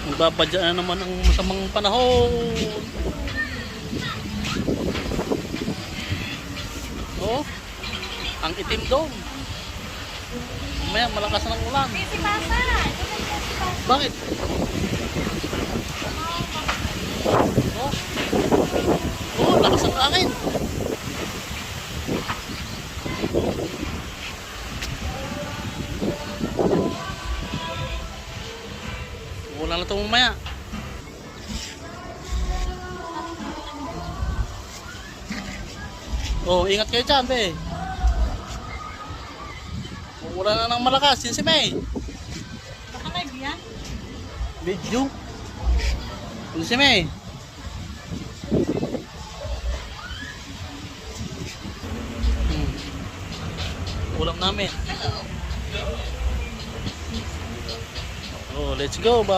Nagbabadya na naman ang masamang panahon. Oh, ang itim doon. Mamaya malakas ng ulan. Bakit? Oh, oh, lakas ng angin. Wala na ito mamaya. Oh, ingat kayo dyan, be. Wala na ng malakas. Yun si May. Baka live yan? Video. Yun si May. Ulam namin. Oh, let's go.